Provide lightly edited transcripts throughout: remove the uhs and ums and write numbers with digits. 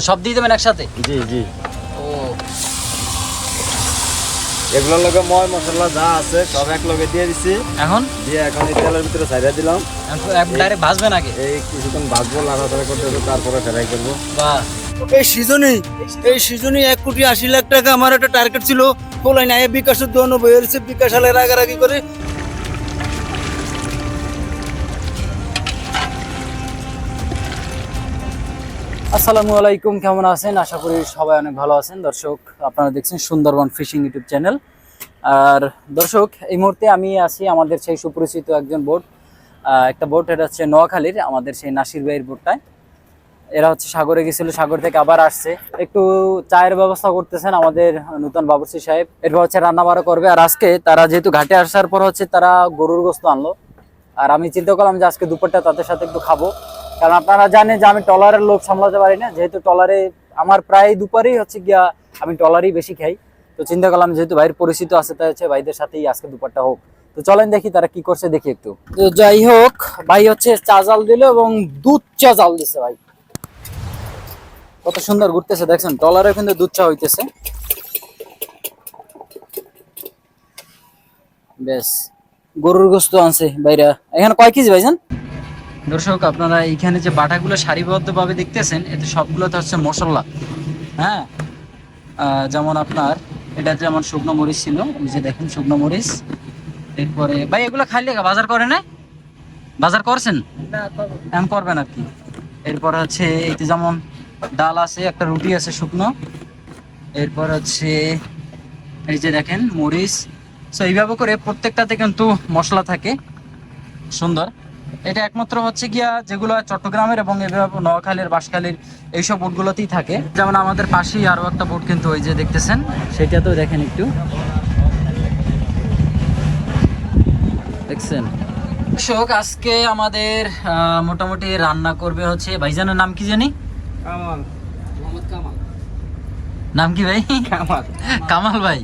সব দিয়ে দেবেন একসাথে? জি জি। ও, এগুলোর লগে ময় মশলা যা আছে সব এক লগে দিয়ে দিছি। এখন এখন এই তেলের ভিতরে ছাইড়া দিলাম। ডাইরেক্ট ভাজবেন আগে? এই কিছুক্ষণ ভাজবো, লাড়াচাড়া করতে হবে, তারপরে ফ্রাই করবো। বাহ, এই সিজনে 1,80,00,000 টাকা আমার একটা টার্গেট ছিল। বলাই না বিকাশের দোকান বইয়েছে, বিকাশ আলের রাগারাগি করে। আসসালামু আলাইকুম, কেমন আছেন? আশা করি সবাই অনেক ভালো আছেন। দর্শক, আপনারা দেখছেন সুন্দরবন ফিশিং ইউটিউব চ্যানেল। আর দর্শক, এই মুহূর্তে আমি আছি আমাদের সেই সুপরিচিত একজন বোট, একটা বোট, এটা হচ্ছে নোয়াখালীর আমাদের সেই নাসির ভাইয়ের বোটটায়। এরা হচ্ছে সাগরে গেছিল, সাগর থেকে আবার আসছে, একটু চায়ের ব্যবস্থা করতেছেন আমাদের নূতন বাবুর্চি সাহেব। এরপর হচ্ছে রান্না বাড়া করবে। আর আজকে তারা যেহেতু ঘাটে আসার পর হচ্ছে তারা গরুর গোস্ত আনলো, আর আমি চিন্তা করলাম যে আজকে দুপুরটা তাদের সাথে একটু খাবো। কারণ আপনারা জানেন যে আমি ট্রলারের লোভ সামলাতে পারি না, যেহেতু ট্রলারে আমার প্রায় দুপুরেই হচ্ছে গিয়া আমি ট্রলারই বেশি খাই। তো চিন্তা করলাম যেহেতু ভাইয়ের পরিচিত আছে, তাই হচ্ছে ভাইদের সাথেই আজকে দুপুরটা হোক। তো চলেন দেখি তারা কি করছে, দেখি একটু। তো যাই হোক, ভাই হচ্ছে চা জাল দিল এবং দুধ চা জাল দিছে। ভাই কত সুন্দর ঘুরতেছে দেখছেন, ট্রলারে কিন্তু দুধ চা হইতেছে। বেশ, গরুর গোস্ত আনছে ভাইরা। এখানে কয় কেজি ভাইজান? দর্শক, আপনারা এইখানে যে বাটাগুলো সারিবদ্ধভাবে দেখতেছেন, এতে সবগুলোতে হচ্ছে মশলা। হ্যাঁ, যেমন আপনার এটা যেমন শুকনো মরিচ ছিল, ওই যে দেখেন শুকনো মরিচ। এরপরে ভাই এগুলো খাইলে বাজার করে না? বাজার করছেন? এখন করবেন আর কি। এরপর হচ্ছে এইতে যেমন ডাল আছে, একটা রুটি আছে শুকনো। এরপর হচ্ছে এই যে দেখেন মরিচ। তো এইভাবে করে প্রত্যেকটাতে কিন্তু মশলা থাকে সুন্দর। এটা একমাত্র হচ্ছে গিয়া যেগুলো চট্টগ্রামের এবং এভাবে নোয়াখালীর, বাঁশখালীর এইসব বোটগুলোতেই থাকে। যেমন আমাদের পাশেই আরো একটা বোট কিন্তু ওই যে দেখতেছেন, সেটাতেও দেখেন একটু দেখছেন। দর্শক, আজকে আমাদের মোটামুটি রান্না করবে হচ্ছে, ভাইজানের নাম কি জানি? নাম কি ভাই? কামাল ভাই।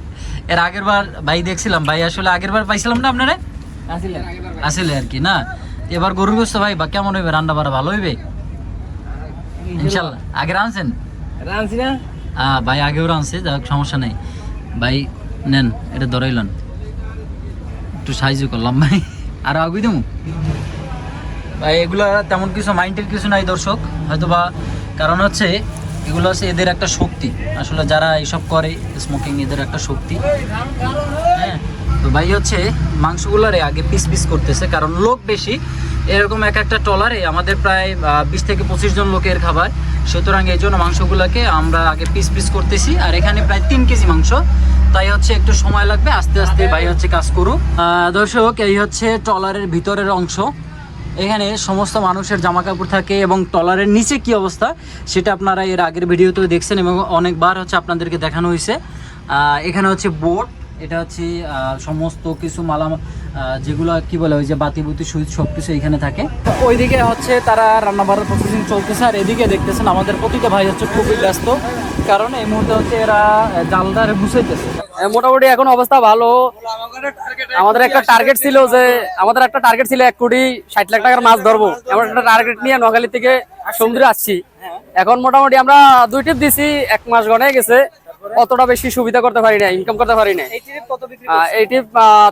এর আগের বার ভাই দেখছিলাম, ভাই আসলে আগের বার পাইছিলাম না আপনারা, আসলে আর কি না। এবার গরুর গোস্ত ভাই বা কেমন হইবে? রান্না বাড়া ভালো হইবে ইনশাল্লাহ? আগে রাঁধছেন? রাঁধছি না ভাই আগেও রাঁধছে, যাক সমস্যা নেই। ভাই নেন, এটা ধরাইলেন, একটু সাহায্য করলাম ভাই। আর আগুই দেবো ভাই। এগুলো তেমন কিছু মাইন্ডের কিছু নাই দর্শক, হয়তো বা কারণ হচ্ছে এগুলো হচ্ছে এদের একটা শক্তি। আসলে যারা এইসব করে স্মোকিং, এদের একটা শক্তি। হ্যাঁ, তো ভাই হচ্ছে মাংসগুলোরে আগে পিস পিস করতেছে, কারণ লোক বেশি। এরকম এক একটা ট্রলারে আমাদের প্রায় 20 থেকে 25 জন লোকের খাবার, সুতরাং এই জন্য মাংসগুলোকে আমরা আগে পিস পিস করতেছি। আর এখানে প্রায় 3 কেজি মাংস, তাই হচ্ছে একটু সময় লাগবে, আস্তে আস্তে ভাই হচ্ছে কাজ করুক। দর্শক, এই হচ্ছে ট্রলারের ভিতরের অংশ। এখানে সমস্ত মানুষের জামা কাপড় থাকে এবং ট্রলারের নিচে কি অবস্থা সেটা আপনারা এর আগের ভিডিওতেও দেখছেন এবং অনেকবার হচ্ছে আপনাদেরকে দেখানো হয়েছে। এখানে হচ্ছে বোট, এটা হচ্ছে সমস্ত কিছু মালামাল, যেগুলো কি বলে ওই যে বাতিবুতি সুইচ সব কিছু এখানে থাকে। ওইদিকে হচ্ছে তারা রান্নাবাড়ার প্রসেসিং চলতেছে, আর এদিকে দেখতেছেন আমাদের প্রতিটা ভাই হচ্ছে খুবই ব্যস্ত, কারণ এই মুহূর্তে হচ্ছে এরা জালদারে গুছাইতেছে। মোটামুটি এখন অবস্থা ভালো। আমাদের একটা টার্গেট ছিল যে 1,60,00,000 টাকার মাছ ধরবো, এমন একটা টার্গেট নিয়ে নোয়াখালী থেকে সমুদ্রে আসছি। এখন মোটামুটি আমরা 2 ট্রিপ দিছি, 1 মাস গনে গেছে। অতটা বেশি সুবিধা করতে পারি না, ইনকাম করতে পারি না। এই ট্রিপ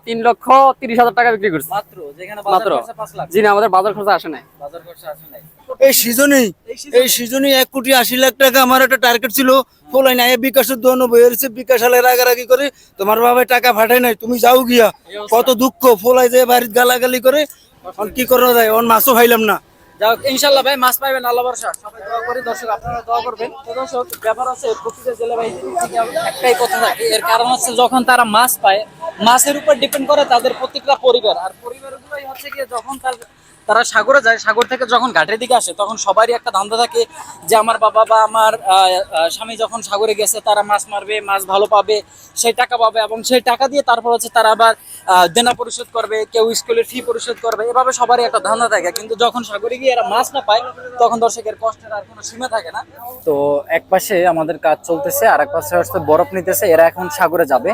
3,30,000 টাকা বিক্রি করছি মাত্র। জি না, আমাদের বাজার খরচা আসে নাই। এই সিজনে 1,80,00,000 টাকা আমার একটা টার্গেট ছিল। বলাই না বিকাশের দোকান বইয়েছে, বিকাশ আলের রাগারাগি করে। তোমার বাবা টাকা পাঠায় নাই, তুমি যাও গিয়া। কত দুঃখ, ফোলাই যায় বাড়িতে গালাগালি করে। কি করা যায়, অন মাছও খাইলাম না। যাক, ইনশাআল্লাহ ভাই মাছ পাইবেন, আল্লাহ ভরসা। সবাই দোয়া করি দর্শক, আপনারা দোয়া করবেন। তো দর্শক, ব্যাপার আছে প্রতিটা জেলে ভাই একটাই কথা থাকে, এর কারণ হচ্ছে যখন তারা মাছ পায়, মাছের উপর ডিপেন্ড করে তাদের প্রত্যেকটা পরিবার। আর পরিবারগুলোই হচ্ছে গিয়ে যখন তারা সাগরে যায়, সাগর থেকে যখন ঘাটের দিকে আসে, তখন সবারই একটা ধান্দা থাকে যে আমার বাবা বা আমার স্বামী যখন সাগরে গেছে, তারা মাছ মারবে, মাছ ভালো পাবে, সেই টাকা পাবে, এবং সেই টাকা দিয়ে তারপর হচ্ছে তারা আবার দেনা পরিশোধ করবে, কেউ স্কুলের ফি পরিশোধ করবে, এভাবে সবারই একটা ধান্দা থাকে। কিন্তু যখন সাগরে গিয়ে এরা মাছ না পায়, তখন দর্শকের কষ্টের আর কোনো সীমা থাকে না। তো এক পাশে আমাদের কাজ চলতেছে, আর এক পাশে হচ্ছে বরফ নিতেছে। এরা এখন সাগরে যাবে।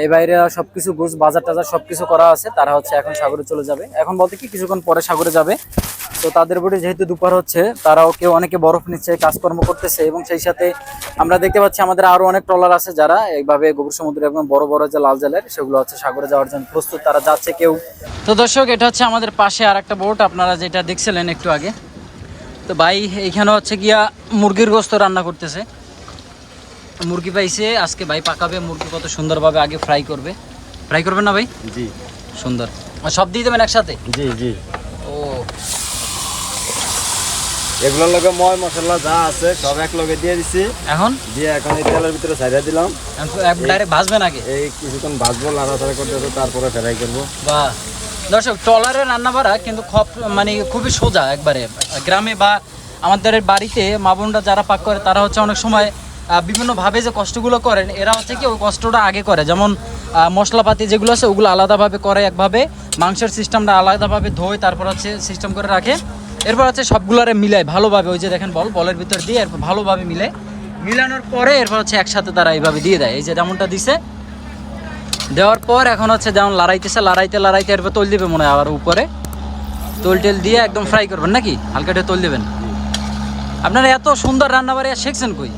এ বাইরে সবকিছু গোছ বাজার টাজার সবকিছু করা আছে, তারা হচ্ছে এখন সাগরে চলে যাবে। এখন বলতে কি কিছুক্ষণ পরে সাগরে যাবে। তো তাদের উপরে যেহেতু দুপুর হচ্ছে, তারাও কেউ অনেকে বরফ নিচ্ছে, কাজকর্ম করতেছে, এবং সেই সাথে আমরা দেখতে পাচ্ছি আমাদের আরো অনেক ট্রলার আছে যারা এইভাবে গভীর সমুদ্রে এবং বড় বড় যে লাল জালের সেগুলো হচ্ছে সাগরে যাওয়ার জন্য প্রস্তুত, তারা যাচ্ছে কেউ। তো দর্শক, এটা হচ্ছে আমাদের পাশে আর একটা বোট, আপনারা যেটা দেখছিলেন একটু আগে। তো ভাই এইখানে হচ্ছে গিয়া মুরগির গোস্ত রান্না করতেছে, মুরগি পাইছে আজকে ভাই, পাকাবে মুরগি কত সুন্দরভাবে, আগে ফ্রাই করবেন না ভাই? জি সুন্দর। আর সব দিয়ে দেবেন একসাথে? জি জি। ও, এগুলোর লগে ময় মশলা যা আছে সব এক লগে দিয়ে দিছি। এখন এখন এই তেলের ভিতরে ছাইড়া দিলাম। ডাইরেক্ট ভাজবেন আগে? এই কিছুক্ষণ ভাজবো, লাড়াচাড়া করতে হবে, তারপরে ফ্রাই করবো। বাহ দর্শক, ট্রলারের রান্না বাড়া কিন্তু মানে খুবই সোজা একবারে। গ্রামে বা আমাদের বাড়িতে মা বোনরা যারা পাক করে তারা হচ্ছে অনেক সময় বিভিন্নভাবে যে কষ্টগুলো করেন, এরা হচ্ছে কি ওই কষ্টটা আগে করে। যেমন মশলাপাতি যেগুলো আছে ওগুলো আলাদাভাবে করে একভাবে, মাংসের সিস্টেমটা আলাদাভাবে ধোয়, তারপর হচ্ছে সিস্টেম করে রাখে, এরপর হচ্ছে সবগুলোরে মিলায় ভালোভাবে। ওই যে দেখেন বলের ভিতর দিয়ে এরপর ভালোভাবে মিলানোর পরে এরপর হচ্ছে একসাথে তারা এইভাবে দিয়ে দেয়। এই যে যেমনটা দিছে, দেওয়ার পর এখন হচ্ছে যেমন লাড়াইতে এরপর তৈল দিবে মনে হয়, আবার উপরে তেল দিয়ে একদম ফ্রাই করবেন নাকি? হালকা একটু তৈল দেবেন। আপনারা এত সুন্দর রান্না বাড়ি শিখছেন কই?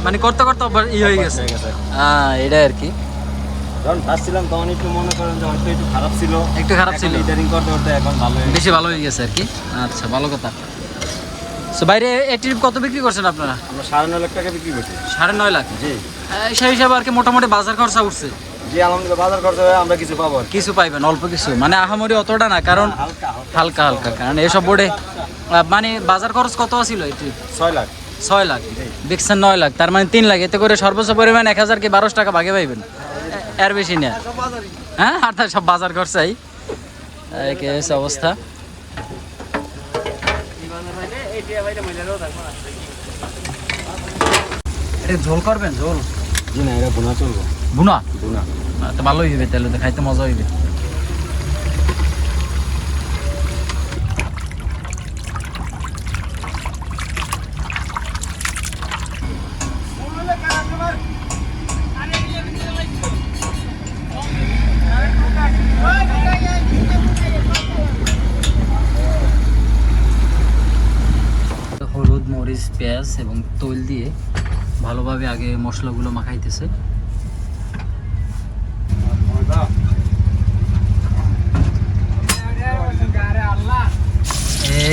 মানে করতে করতে হয়ে গেছে। হ্যাঁ, এটাই আর কি। যখন ফার্স্টছিলাম তখন একটু মনে করেন যে হয়তো একটু খারাপ ছিল, লিডারিং করতে করতে এখন বেশি ভালো হয়ে গেছে আর কি। আচ্ছা, ভালো কথা। সো বাইরে এই ট্রিপ কত বিক্রি করছেন আপনারা? আমরা 9.5 লাখ টাকা বিক্রি করছি। 9.5 লাখ? জি। সেই হিসাবে আর কি মোটামুটি বাজার খরচা উঠছে? জি আলহামদুলিল্লাহ, বাজার খরচা হয়ে আমরা কিছু পাবো। কিছু পাইবেন, অল্প কিছু, মানে আহামরি অতটা না, কারণ হালকা হালকা, কারণ এসব বোর্ডে মানে বাজার খরচ কত ছিল এই ট্রিপ? 6 লাখ। 6 লাখ বিকছেন 9 লাখ, তার মানে 3 লাখ। এতে করে সর্বোচ্চ পরিমাণ 1000 কি 1200 টাকা ভাগে পাইবেন, এর বেশি না। হ্যাঁ, আর তার সব বাজার খরচাই। কি অবস্থা? এটা ঝোল করবেন? ঝোল? জি না, এটা ভুনা চলবো। ভুনা? ভুনা তো ভালোই হইবে, তাহলে তো খাইতে মজা হইবে। হলুদ, মরিচ, পেঁয়াজ এবং তৈল দিয়ে ভালোভাবে আগে মশলাগুলো মাখাইতেছে।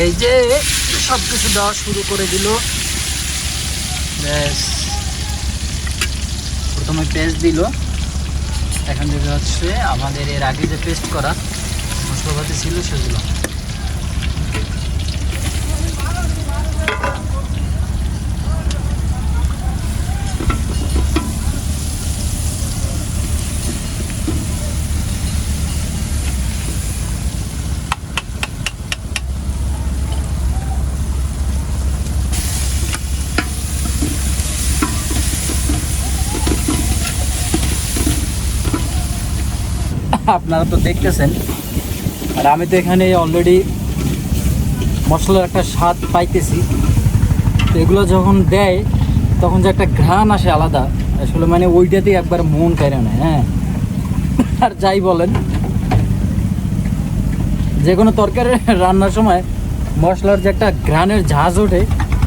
এই যে সব কিছু দেওয়া শুরু করে দিল। ব্যাস, প্রথমে পেস্ট দিল, এখন যেটা হচ্ছে আমাদের এর আগে যে পেস্ট করা মশলাপাতি ছিল সেগুলো। আপনারা তো দেখতেছেন, আর আমি তো এখানে অলরেডি মশলার একটা স্বাদ পাইতেছি। তো এগুলো যখন দেয় তখন যে একটা ঘ্রাণ আসে আলাদা, আসলে মানে ওইটাতেই একবার মন কেড়ে নেয়। হ্যাঁ, আর যাই বলেন, যে কোনো তরকারি রান্নার সময় মশলার যে একটা ঘ্রাণের ঝাঁজ ওঠে,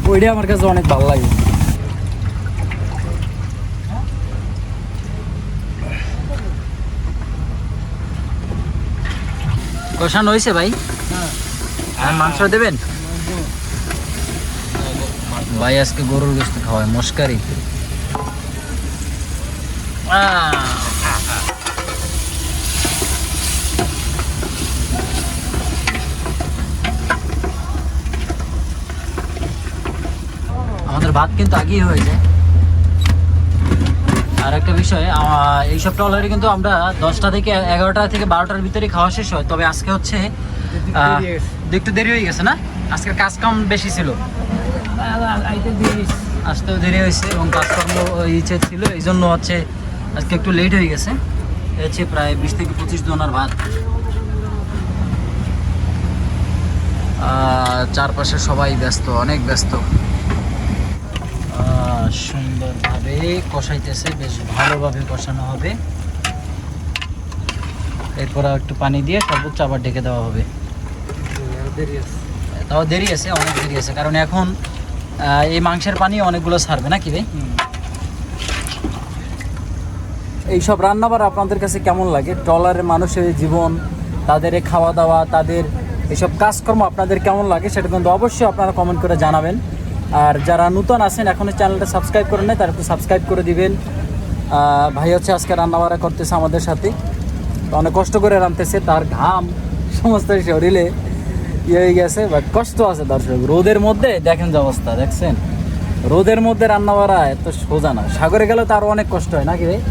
ওইটাই আমার কাছে অনেক ভালো লাগে। কষানো হয়েছে ভাই? আর মাংস দেবেন ভাই? আজকে গরুর গোশত খাওয়ায়, মশকারি। আমাদের ভাত কিন্তু আগেই হয়ে যায়। আর একটা বিষয়, এইসব ট্রলারে কিন্তু আমরা 10টা থেকে 11টা থেকে 12টার ভিতরে খাওয়া শেষ হয়। তবে আজকে হচ্ছে একটু দেরি হয়ে গেছে না? আজকে কাজ কাম বেশি ছিল, আসতেও দেরি হয়েছে এবং কাজকর্ম ইচ্ছে ছিল, এই জন্য হচ্ছে আজকে একটু লেট হয়ে গেছে। হচ্ছে প্রায় 20 থেকে 25 জনের ভাত। চারপাশে সবাই ব্যস্ত, অনেক ব্যস্ত। সুন্দরভাবে কষাইতেছে, বেশ ভালোভাবে কষানো হবে। এরপর একটু পানি দিয়ে সর্বোচ্চ আবার ঢেকে দেওয়া হবে। তাও দেরি আছে, অনেক দেরি আছে, কারণ এখন এই মাংসের পানি অনেকগুলো ছাড়বে নাকি ভাই? এইসব রান্নাবার আপনাদের কাছে কেমন লাগে? ট্রলারের মানুষের জীবন, তাদের এই খাওয়া দাওয়া, তাদের এইসব কাজকর্ম আপনাদের কেমন লাগে সেটা কিন্তু অবশ্যই আপনারা কমেন্ট করে জানাবেন। আর যারা নতুন আছেন এখনো চ্যানেলটা সাবস্ক্রাইব করে নেয় তারা একটু সাবস্ক্রাইব করে দিবেন। ভাই হচ্ছে আজকে রান্নাবাড়া করতেছে আমাদের সাথে, তো অনেক কষ্ট করে রাঁধতেছে, তার ঘাম সমস্ত শরীরে ইয়ে হয়ে গেছে, বাট কষ্ট আছে দর্শক। রোদের মধ্যে দেখেন যে অবস্থা, দেখছেন রোদের মধ্যে রান্না বাড়া এত সোজা না। সাগরে গেলে তো আরো অনেক কষ্ট হয় নাকি ভাই?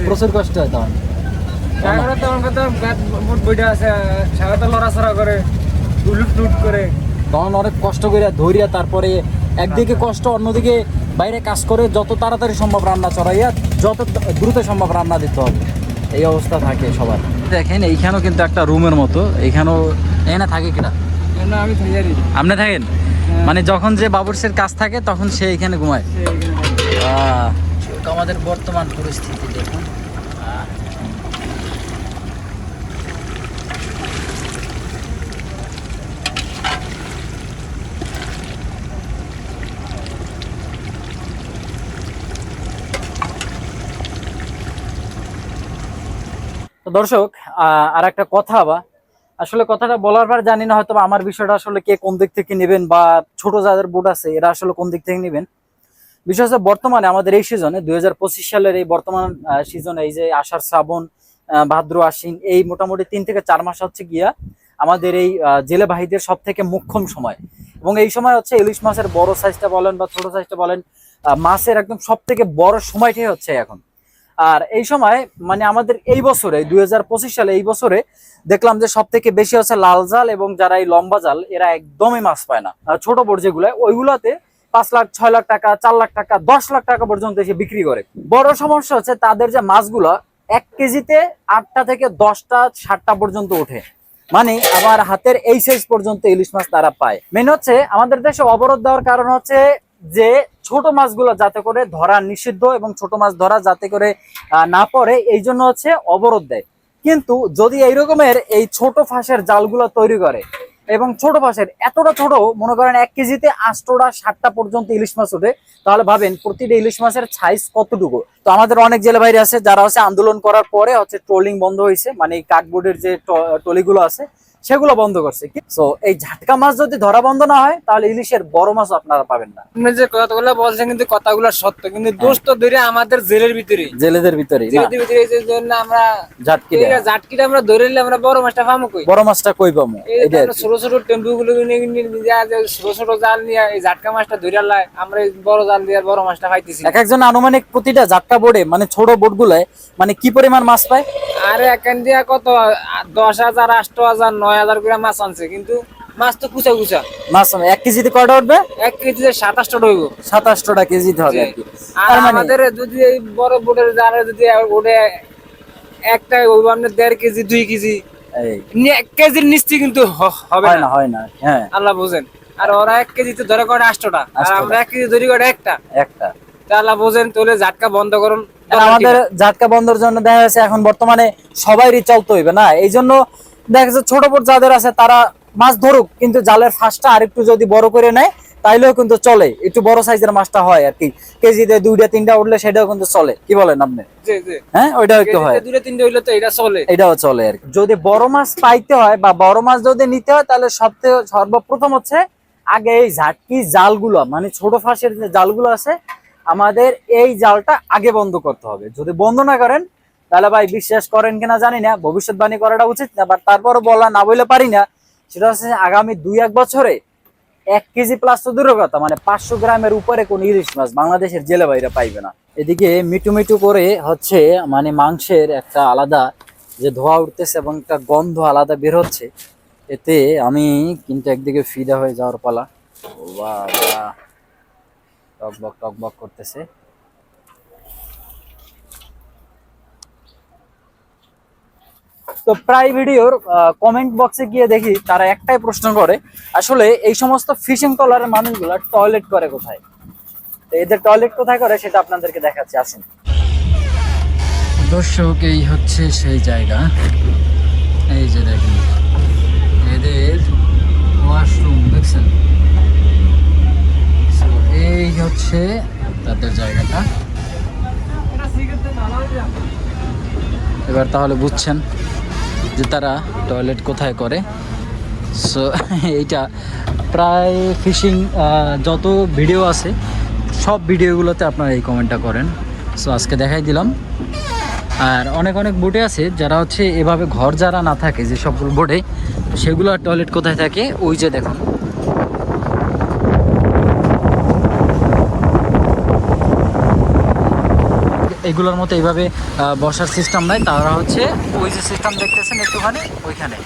প্রচুর কষ্ট হয় তখন। তখন অনেক কষ্ট করে ধরিয়া তারপরে একদিকে কষ্ট, অন্যদিকে বাইরে কাজ করে যত তাড়াতাড়ি সম্ভব রান্না চড়াইয়া যত দ্রুত সম্ভব রান্না দিতে হবে, এই অবস্থা থাকে সবার। দেখেন এইখানেও কিন্তু একটা রুমের মতো, এইখানেও এখানে থাকে কিনা আমি আপনি থাকেন, মানে যখন যে বাবুর্চের কাজ থাকে তখন সে এখানে ঘুমায়। আমাদের বর্তমান পরিস্থিতি দেখুন। দর্শক আর একটা কথা, আসলে কথাটা বলার পর জানি না হয়তো আমার বিষয়টা আসলে কে কোন দিক থেকে নেবেন, বা ছোট যাদের বোট আছে এরা আসলে কোন দিক থেকে নেবেন। বিষয় হচ্ছে বর্তমানে আমাদের এই সিজনে 2025 সালের এই বর্তমান সিজনে, এই যে আষাঢ় শ্রাবণ ভাদ্র আশ্বিন, এই মোটামুটি 3 থেকে 4 মাস হচ্ছে গিয়া আমাদের এই জেলে ভাইদের সব থেকে মোক্ষম সময়। এবং এই সময় হচ্ছে ইলিশ মাছের বড় সাইজটা বলেন বা ছোট সাইজটা বলেন, মাছের একদম সব থেকে বড় সময়টাই হচ্ছে এখন। আর এই সময় মানে আমাদের এই বছরে 2025 সালে এই বছরে দেখলাম যে সব থেকে বেশি হচ্ছে লাল জাল, এবং যারা এই লম্বা জাল এরা একদমই মাছ পায় না। ছোট বোট যেগুলো, ওইগুলাতে 5 লাখ 6 লাখ টাকা 4 লাখ টাকা 10 লাখ টাকা পর্যন্ত এসে বিক্রি করে। বড় সমস্যা হচ্ছে তাদের যে মাছগুলো 1 কেজিতে 8টা থেকে 10টা 7টা পর্যন্ত ওঠে, মানে আমার হাতের এই সাইজ পর্যন্ত ইলিশ মাছ তারা পায়। মেন হচ্ছে আমাদের দেশে অবরোধ দেওয়ার কারণ হচ্ছে যে ছোট মাছগুলো যাতে করে ধরা নিষিদ্ধ, এবং ছোট মাছ ধরা যাতে করে না পড়ে, এই জন্য হচ্ছে অবরোধ দেয়। কিন্তু যদি এই রকমের এই ছোট ফাঁসের জালগুলো তৈরি করে, এবং ছোট ফাঁসের এতটা ছোট, মনে করেন 1 কেজিতে 8টা 7টা পর্যন্ত ইলিশ মাছ ওঠে, তাহলে ভাবেন প্রতিটা ইলিশ মাছের সাইজ কতটুকু। তো আমাদের অনেক জেলে বাইরে আছে যারা হচ্ছে আন্দোলন করার পরে হচ্ছে ট্রোলিং বন্ধ হয়েছে, মানে কার্ডবোর্ডের যে ট্রলিগুলো আছে সেগুলো বন্ধ করছে। তো এই ঝাটকা মাছ যদি ধরা বন্ধ না হয় তাহলে ইলিশের বড় মাছ আপনারা পাবেন না। আপনি যে কথাগুলো বলছেন কিন্তু কথাগুলো সত্য, কিন্তু দোষ তো ধরে আমাদের জেলের ভিতরে, জেলেদের ভিতরে এই জন্য আমরা ঝাটকিটা আমরা ধরে নিলে আমরা বড় মাছটা পাবো কই? বড় মাছটা কই পাবো? ছোট ছোট টেম্পু গুলো ছোট ছোট জাল নিয়ে এই ঝাটকা মাছটা ধরে আল্লাহ আমরা বড় জাল দিয়ে বড় মাছটা পাইতেছি। এক একজন আনুমানিক প্রতিটা ঝাটকা বোর্ডে, মানে ছোট বোর্ড গুলায় মানে কি পরিমাণ মাছ পায়? আরে এখান দিয়া কত 10,000 8,000 9,000 করে মাছ আনছে, কিন্তু মাছ তো কুচা কুচা মাছ। 1 কেজিতে কয়টা উঠবে? 1 কেজিতে 27টা হইব। 27টা কেজিতে হবে আর কি। আর আমাদের যদি এই বড় বোটের জালে যদি ওঠে একটা হইব আপনার 1.5 কেজি 2 কেজি, 1 কেজির নিচে কিন্তু হবে না, হয় না। হ্যাঁ, আল্লাহ বুঝেন। আর ওরা 1 কেজিতে ধরে করে 8টা, আর আমরা 1 কেজি ধরি করে একটা। আল্লাহ বুঝেন। তাহলে ঝাটকা বন্ধ করুন। আমাদের ঝাটকা বন্ধের জন্য দেখা যাচ্ছে এখন বর্তমানে সবাইরই চলতে হইবে না, এই জন্য দেখা যাচ্ছে ছোট বোট যাদের আছে তারা মাছ ধরুক, কিন্তু জালের ফাঁসটা আরেকটু যদি বড় করে নেয় তাইলেও কিন্তু চলে, একটু বড় সাইজের মাছটা হয় আর কি। কেজিতে 2টা 3টা উঠলে সেটাও কিন্তু চলে, কি বলেন আপনি? হ্যাঁ, ওইটাও একটু হয়, 2টা 3টা হইলে তো এটা চলে, এটাও চলে আর কি। যদি বড় মাছ পাইতে হয় বা বড় মাছ যদি নিতে হয় তাহলে সর্বপ্রথম হচ্ছে আগে এই ঝাটকি জালগুলো, মানে ছোট ফাঁসের যে জালগুলো আছে আমাদের এই জালটা আগে বন্ধ করতে হবে। যদি বন্ধ না করেন তাহলে ভাই বিশ্বাস করেন কিনা জানি না, ভবিষ্যৎবাণী করাটা উচিত না, বাট তারপরও বলা না বলে পারি না, সেটা হচ্ছে আগামী 2-1 বছরে 1 কেজি প্লাস তো দূরের কথা, মানে 500 গ্রামের উপরে কোন ইলিশ মাছ বাংলাদেশের জেলে বাইরে পাইবে না। এদিকে মিটু মিটু করে হচ্ছে মানে মাংসের একটা আলাদা যে ধোয়া উঠতেছে এবং একটা গন্ধ আলাদা বের হচ্ছে, এতে আমি কিন্তু একদিকে ফিদা হয়ে যাওয়ার পালা। বাবা, টকবক টকবক করতেছে। তো প্রায় ভিডিওর কমেন্ট বক্সে গিয়ে দেখি তারা একটাই প্রশ্ন করে, আসলে এই সমস্ত ফিশিং ট্রলারের মানুষগুলো টয়লেট করে কোথায়? তো এদের টয়লেট কোথায় করে সেটা আপনাদেরকে দেখাচ্ছি, আসুন। দর্শক, এই হচ্ছে সেই জায়গা এই যে দেখেন এদের ওয়াশরুম দেখছেন। So, এই হচ্ছে তাদের জায়গাটা। এবার তাহলে বুঝছেন যে তারা টয়লেট কোথায় করে। সো এইটা প্রায় ফিশিং যত ভিডিও আছে সব ভিডিওগুলোতে আপনারা এই কমেন্টটা করেন। সো আজকে দেখাই দিলাম। আর অনেক অনেক বোটে আছে যারা হচ্ছে এভাবে ঘর যারা না থাকে যে সবগুলো বোটে, সেগুলো টয়লেট কোথায় থাকে ওই যে দেখুন এগুলোর মতো এইভাবে বসার সিস্টেম নাই, তারা হচ্ছে ওই যে সিস্টেম দেখতেছেন একটুখানি ওইখানে।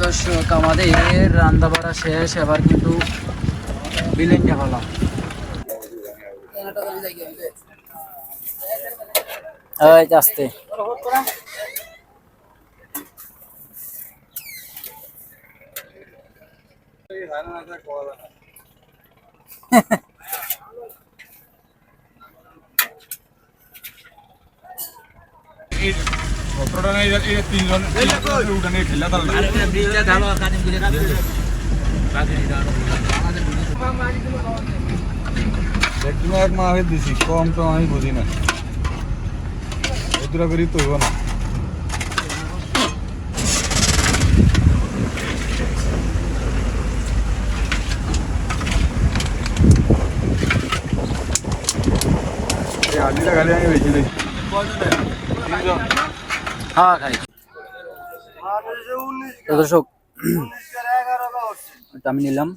দর্শক আমাদের রান্না বাড়া শেষ, এবার কিন্তু বিলেনটা হলো। আসতে এক মাস দিছি, কম তো আমি বুঝি না, এদুরা করি তো হইব না। হাজিরা খালি আমি বেশি দেখি। হ্যাঁ খাই। তো দর্শক এটা আমি নিলাম,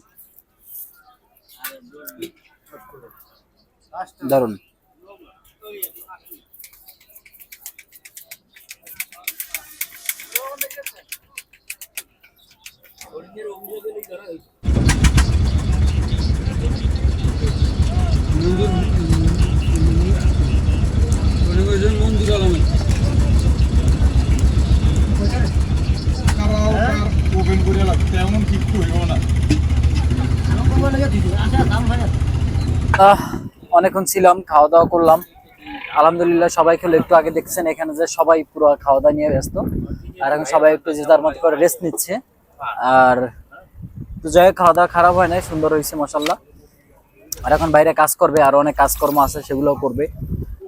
দারুন। ওপেন করে লাগছে এমন কিছু হইব না। অনেকক্ষণ ছিলাম, খাওয়া দাওয়া করলাম, আলহামদুলিল্লাহ সবাই খেলো। একটু আগে দেখছেন এখানে যে সবাই পুরো খাওয়া দাওয়া নিয়ে ব্যস্ত, আর এখন সবাই একটু যে যার মতো করে রেস্ট নিচ্ছে। আর তো যাই হোক, খাওয়া দাওয়া খারাপ হয় নাই, সুন্দর হয়েছে মাশাআল্লাহ। আর এখন বাইরে কাজ করবে, আর অনেক কাজকর্ম আছে সেগুলোও করবে।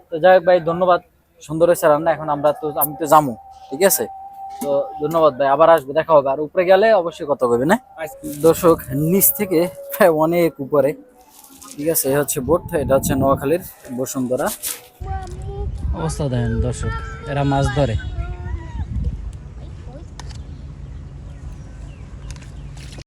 তো যাই হোক ভাই, ধন্যবাদ, সুন্দর হয়েছে রান্না। এখন আমি তো যাবো, ঠিক আছে? তো ধন্যবাদ ভাই, আবার আসবে, দেখা হবে। আর উপরে গেলে অবশ্যই কথা বলবে না। দর্শক নিচ থেকে প্রায় অনেক উপরে, ঠিক আছে? এই হচ্ছে বোট, এটা হচ্ছে নোয়াখালীর বসুন্ধরা। অবস্থা দেখেন দর্শক, এরা মাছ ধরে।